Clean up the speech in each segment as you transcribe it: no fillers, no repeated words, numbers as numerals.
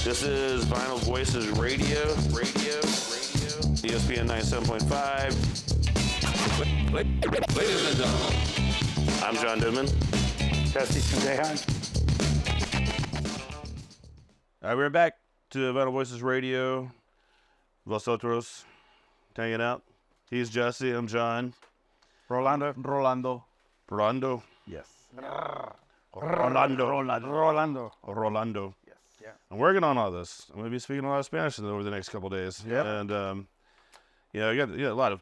This is Vinyl Voices Radio. ESPN 97.5. Ladies and gentlemen, I'm John Goodman. Dusty Sandehan. All right, we're back to Vinyl Voices Radio. Vosotros, hanging out. He's Jesse. I'm John. Rolando. Yes. Rolando. Yes. Yeah. I'm working on all this. I'm going to be speaking a lot of Spanish over the next couple of days. Yeah. And I got a lot of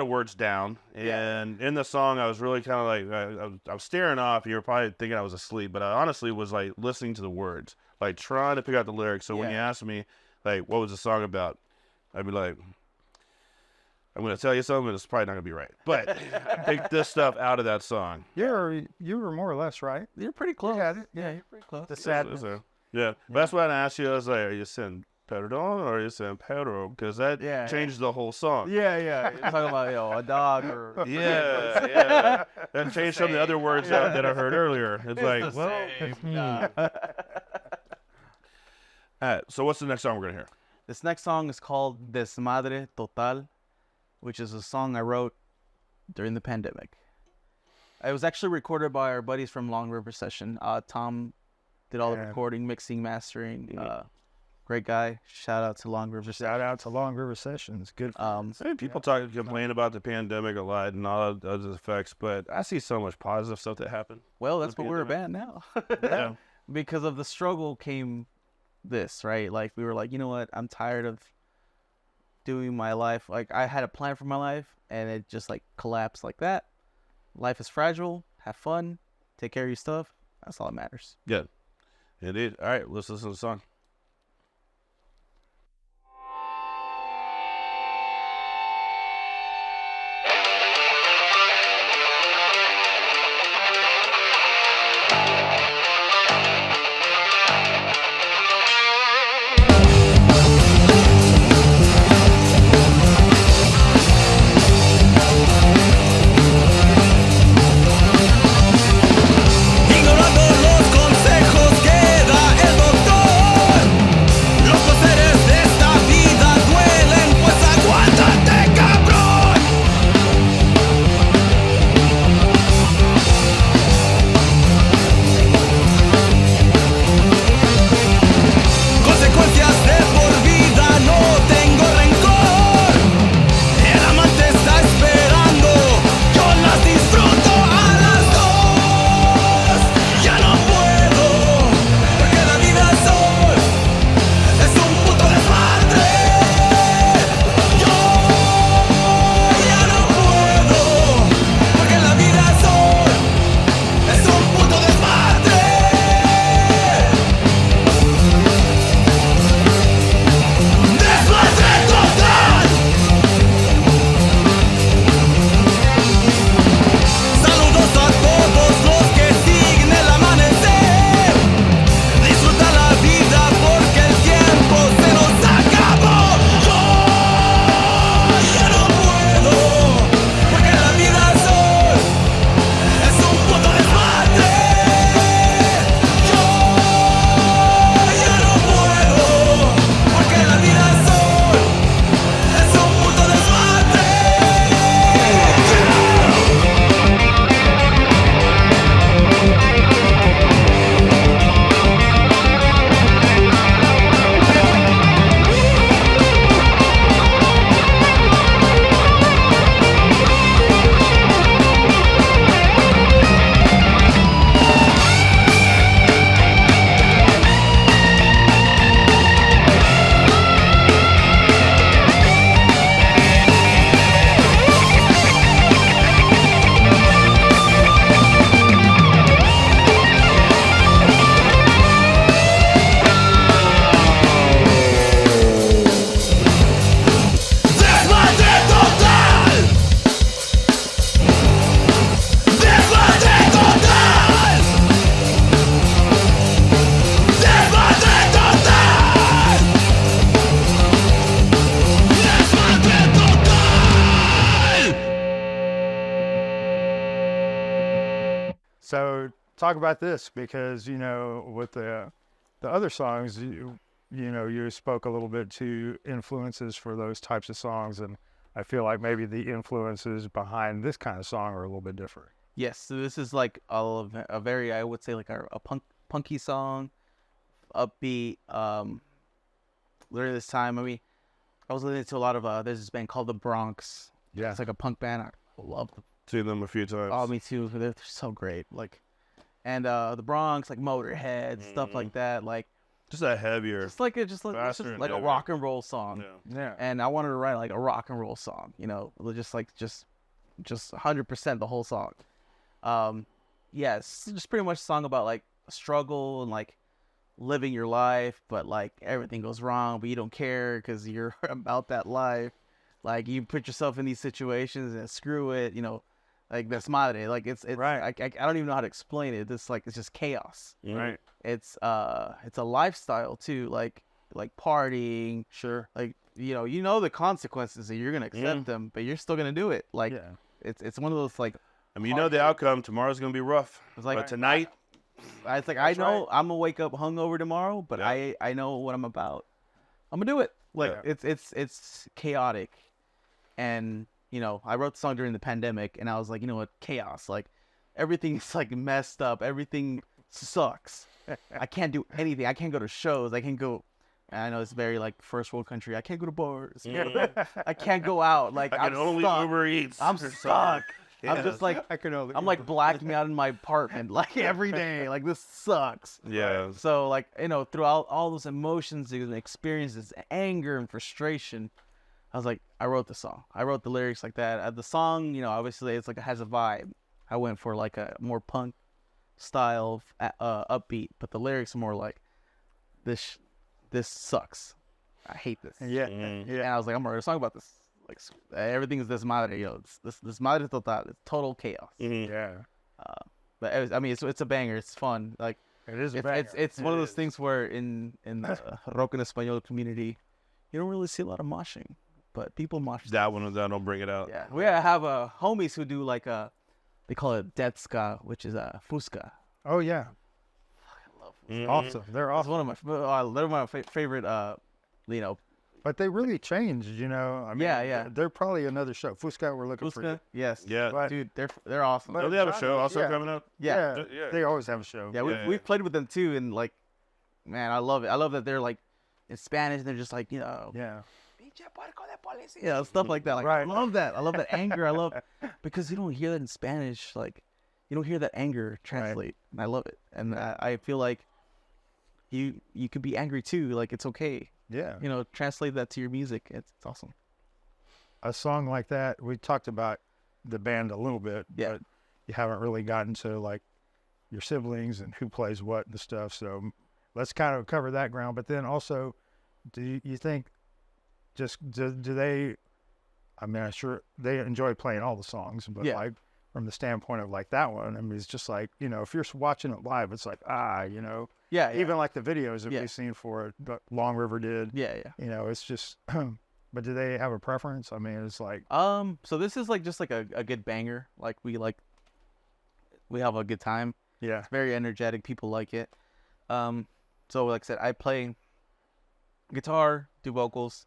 words down. And in the song, I was really kind of like I was staring off. You were probably thinking I was asleep, but I honestly was like listening to the words, like trying to pick out the lyrics. So when you asked me like what was the song about, I'd be like, I'm going to tell you something, but it's probably not going to be right. But I picked this stuff out of that song. You were more or less right. You're pretty close. Yeah, You're pretty close. The sadness. Yeah. But that's why I asked you. I was like, are you saying perdón or are you saying perro? Because that changes the whole song. Yeah. You're talking about a dog or... Yeah. That changed some of the other words that I heard earlier. It's like, well... All right, so what's the next song we're going to hear? This next song is called Desmadre Total, which is a song I wrote during the pandemic. It was actually recorded by our buddies from Long River Session. Tom did all the recording, mixing, mastering. Great guy. Shout out to Long River Session. Shout out to Long River Sessions. Good. People complain about the pandemic a lot and all of those effects, but I see so much positive stuff that happened. Well, that's what we're a band now. Yeah. Because of the struggle came this, right? Like, we were like, you know what? I'm tired of doing my life. Like, I had a plan for my life, and it just, like, collapsed like that. Life is fragile. Have fun. Take care of your stuff. That's all that matters. Good. Indeed. All right, let's listen to the song. Ignorando los consejos que da el So talk about this, because, you know, with the other songs, you you spoke a little bit to influences for those types of songs, and I feel like maybe the influences behind this kind of song are a little bit different. Yes, so this is like a very, I would say, like a punky song, upbeat. During this time, I mean, I was listening to a lot of there's this band called the Bronx. Yeah. It's like a punk band. I love them. Seen them a few times. Oh, me too. They're so great. Like, and the Bronx, like Motorhead, stuff like that. Like, just a heavier. it's like it's Faster just and like a heavier. rock and roll song. Yeah. Yeah. And I wanted to write like a rock and roll song. Just 100% the whole song. Yeah, it's just pretty much a song about like struggle and like living your life, but like everything goes wrong, but you don't care because you're about that life. Like you put yourself in these situations and screw it, like Desmadre. Like it's Right. I don't even know how to explain it. It's like it's just chaos. Right. It's a lifestyle too, like partying. Sure. Like you know the consequences and you're gonna accept them, but you're still gonna do it. Like Yeah. it's one of those like I mean, you know the outcome. Tomorrow's gonna be rough. it's like But tonight, it's like I know right. I'm gonna wake up hungover tomorrow, but Yeah. I know what I'm about. I'm gonna do it. Like Yeah. it's chaotic, and I wrote the song during the pandemic, and I was like, you know what, chaos. Like everything's like messed up. Everything sucks. I can't do anything. I can't go to shows. I can't go. I know it's very like first world country. I can't go to bars. I can't go out. Like I can I'm only stuck. Uber Eats. I'm stuck. I'm Yeah. just like I can only. I'm like blacking out in my apartment like every day. Like this sucks. Yeah. So like throughout all those emotions and experiences, anger and frustration, I was like, I wrote the song. I wrote the lyrics like that. The song, obviously it's like it has a vibe. I went for like a more punk style, upbeat, but the lyrics are more like this sucks. I hate this. Yeah. Mm. And I was like, I'm gonna write a song about this. Like everything is Desmadre, It's Desmadre Total. It's total chaos. Mhm. Yeah. But it's a banger. It's fun. Like It is a banger. it's one of those is. things where in the rock en español community, you don't really see a lot of moshing, but people mosh. That one, that don't bring it out. Yeah, we have homies who do like they call it death-ska, which is Fuska. Oh yeah. I love. Mhm. Awesome. They're It's awesome. one of they're my favorite. But they really changed. I mean, Yeah. They're probably another show. Fuska, we're looking for you. Fuska. Yes. Yeah. But- Dude, they're awesome. Don't they have a show also Yeah. coming up? Yeah. Yeah. They always have a show. Yeah, Yeah. we've played with them too, and like, man, I love it. I love that they're like in Spanish. And they're just like Yeah. stuff like that. Like, Right. I love that. I love that anger. I love because you don't hear that in Spanish. Like, you don't hear that anger translate, and I love it. And I feel like you could be angry too. Like, it's okay. Yeah. Translate that to your music. It's awesome. A song like that, we talked about the band a little bit, Yeah. but you haven't really gotten to like your siblings and who plays what and stuff. So let's kind of cover that ground. But then also, do you think just do they? I mean, I'm sure they enjoy playing all the songs, but Yeah. like from the standpoint of like that one, I mean, it's just like if you're watching it live, it's like Yeah. even like the videos that Yeah. we've seen for it, that Long River did. Yeah. It's just. But do they have a preference? I mean, it's like. So this is like just like a good banger. Like we have a good time. Yeah. It's very energetic. People like it. So like I said, I play guitar, do vocals.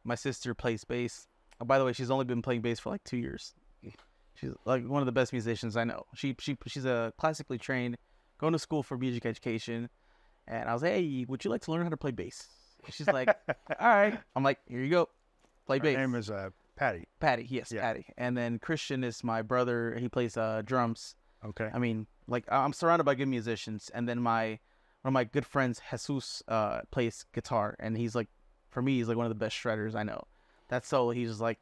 My sister plays bass. Oh, by the way, she's only been playing bass for like 2 years. She's like one of the best musicians I know. She's a classically trained, going to school for music education. And I was like, hey, would you like to learn how to play bass? And she's like, all right. I'm like, here you go. Play Her bass. name is Patty. Patty, yes, Yeah. Patty. And then Christian is my brother. He plays drums. Okay. I mean, like I'm surrounded by good musicians. And then one of my good friends, Jesus, plays guitar, and he's like, for me, he's like one of the best shredders I know. That solo, he's just like,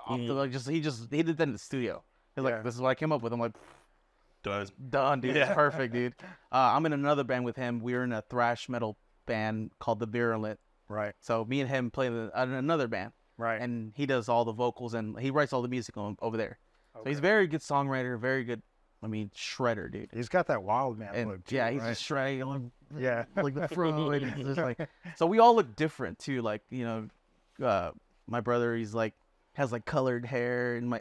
he did that in the studio. He's Yeah. like, this is what I came up with. I'm like, Done. dude. Yeah. It's perfect, dude. I'm in another band with him. We're in a thrash metal band called The Virulent. Right. So me and him play in another band. Right. And he does all the vocals and he writes all the music over there. So he's a Okay. very good songwriter, very good, shredder, dude. He's got that wild man And look. Too, yeah, he's right? just shredding like, Yeah. like the Freud. And it's just like, so we all look different too. Like, my brother, he's like, has like colored hair, and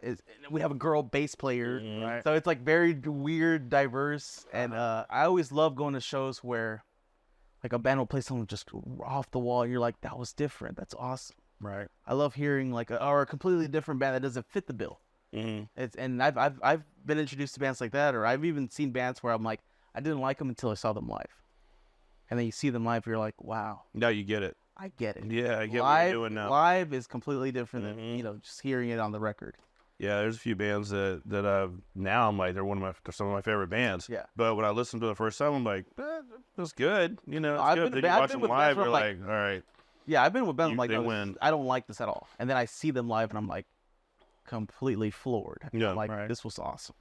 we have a girl bass player. Right. So it's like very weird, diverse. And I always love going to shows where like a band will play something just off the wall. And you're like, that was different. That's awesome. Right. I love hearing like a completely different band that doesn't fit the bill. And I've been introduced to bands like that, or I've even seen bands where I'm like, I didn't like them until I saw them live, and then you see them live, you're like, wow. Now you get it. I get it. Yeah, I get what live, you're doing now. Live is completely different than just hearing it on the record. Yeah, there's a few bands that I've now I'm like they're some of my favorite bands. Yeah. But when I listened to it the first time, I'm like, that's good. It's I've good. been- Then you I've watch been them with live, bands where you're I'm like, all right. Yeah, I've been with bands like They that. win. I don't like this at all, and then I see them live, and I'm like, completely floored. Yeah, I'm like, right. this was awesome.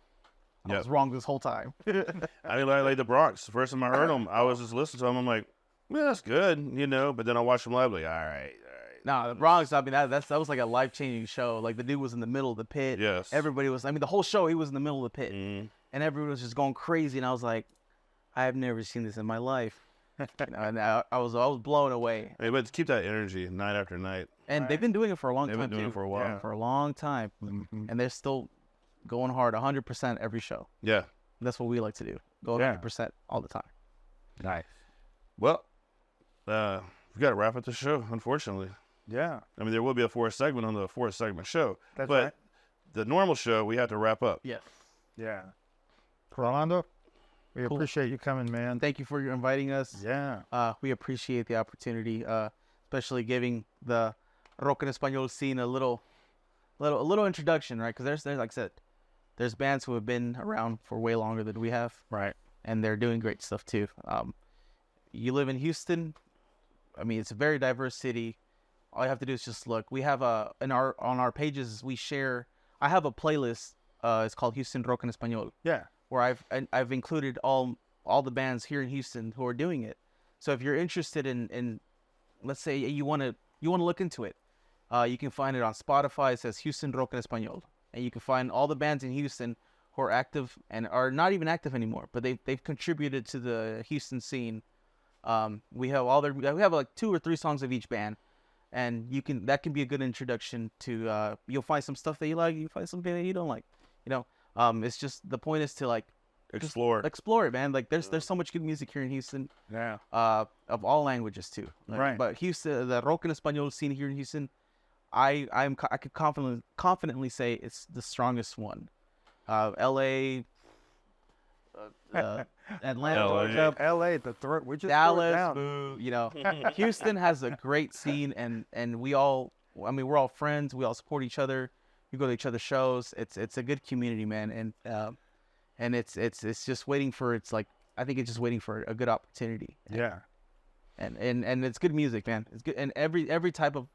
I Yeah. was wrong this whole time. I mean, like the Bronx. The first time I heard them, I was just listening to them. I'm like, yeah, that's good, But then I watched them live, like, all right. Nah, the Bronx. I mean, that was like a life changing show. Like the dude was in the middle of the pit. Yes. Everybody was. I mean, the whole show he was in the middle of the pit, Mhm. and everyone was just going crazy. And I was like, I have never seen this in my life. And I was blown away. Hey, but keep that energy night after night. And they've been doing it for a long They've time. been doing too. it for a while. Yeah. For a long time, Mhm. and they're still going hard, 100% every show. Yeah. That's what we like to do. Go Yeah. 100% all the time. Nice. Well, we got to wrap up the show, unfortunately. Yeah. I mean, there will be a fourth segment on the fourth segment show. That's but right. the normal show, we have to wrap up. Yes. Yeah. Rolando, we Cool. appreciate you coming, man. Thank you for inviting us. Yeah. We appreciate the opportunity, especially giving the rock en español scene a little introduction, right? Because there's like I said, there's bands who have been around for way longer than we have, Right. and they're doing great stuff too. You live in Houston. I mean, it's a very diverse city. All you have to do is just look. We have on our pages we share. I have a playlist. It's called Houston Rock en Español, Yeah. where I've included all the bands here in Houston who are doing it. So if you're interested in let's say you want to look into it, you can find it on Spotify. It says Houston Rock en Español, and you can find all the bands in Houston who are active and are not even active anymore, but they've contributed to the Houston scene. We have like 2 or 3 songs of each band, and that can be a good introduction to. You'll find some stuff that you like. You find something that you don't like. It's just the point is to like Explore. explore it, man. Like there's so much good music here in Houston, Yeah. of all languages too. Like, Right. But Houston, the rock en español scene here in Houston, I could confidently say it's the strongest one. L.A., Atlanta, LA. Georgia, L.A. The throat. We just Dallas, down. boo, Houston has a great scene, and we're all friends. We all support each other. We go to each other's shows. It's a good community, man, and it's just waiting for I think it's just waiting for a good opportunity. Yeah. And it's good music, man. It's good, and every type of,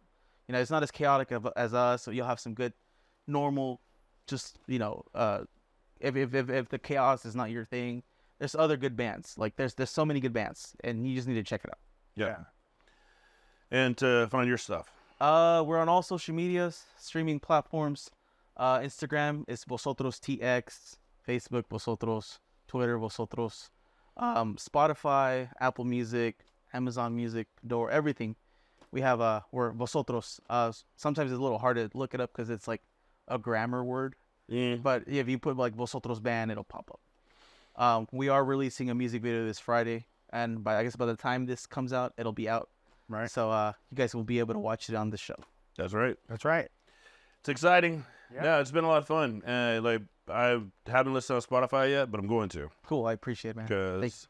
it's not as chaotic as us. So you'll have some good, normal, just if the chaos is not your thing, there's other good bands. Like there's so many good bands, and you just need to check it out. Yeah. And to find your stuff. We're on all social medias, streaming platforms. Instagram is Vosotros TX, Facebook Vosotros, Twitter Vosotros, Spotify, Apple Music, Amazon Music, Door, everything. We have we're Vosotros. Sometimes it's a little hard to look it up because it's like a grammar word. But if you put like Vosotros band, it'll pop up. We are releasing a music video this Friday, and I guess by the time this comes out, it'll be out. Right. So you guys will be able to watch it on the show. That's right. That's right. It's exciting. Yeah. Yeah, it's been a lot of fun. Like I haven't listened to Spotify yet, but I'm going to Cool. I appreciate it, man. because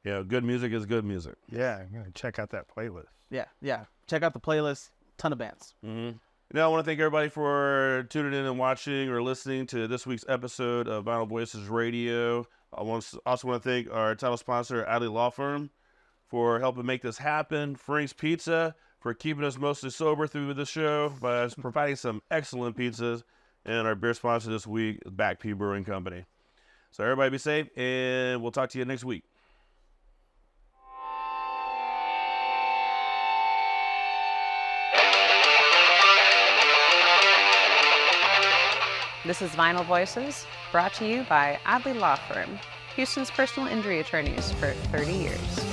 good music is good music. Yeah. I'm gonna check out that playlist. Yeah. Check out the playlist. Ton of bands. I want to thank everybody for tuning in and watching or listening to this week's episode of Vinyl Voices Radio. I also want to thank our title sponsor, Adley Law Firm, for helping make this happen. Frank's Pizza for keeping us mostly sober through the show by providing some excellent pizzas. And our beer sponsor this week, Back P Brewing Company. So everybody be safe, and we'll talk to you next week. This is Vinyl Voices, brought to you by Adley Law Firm, Houston's personal injury attorneys for 30 years.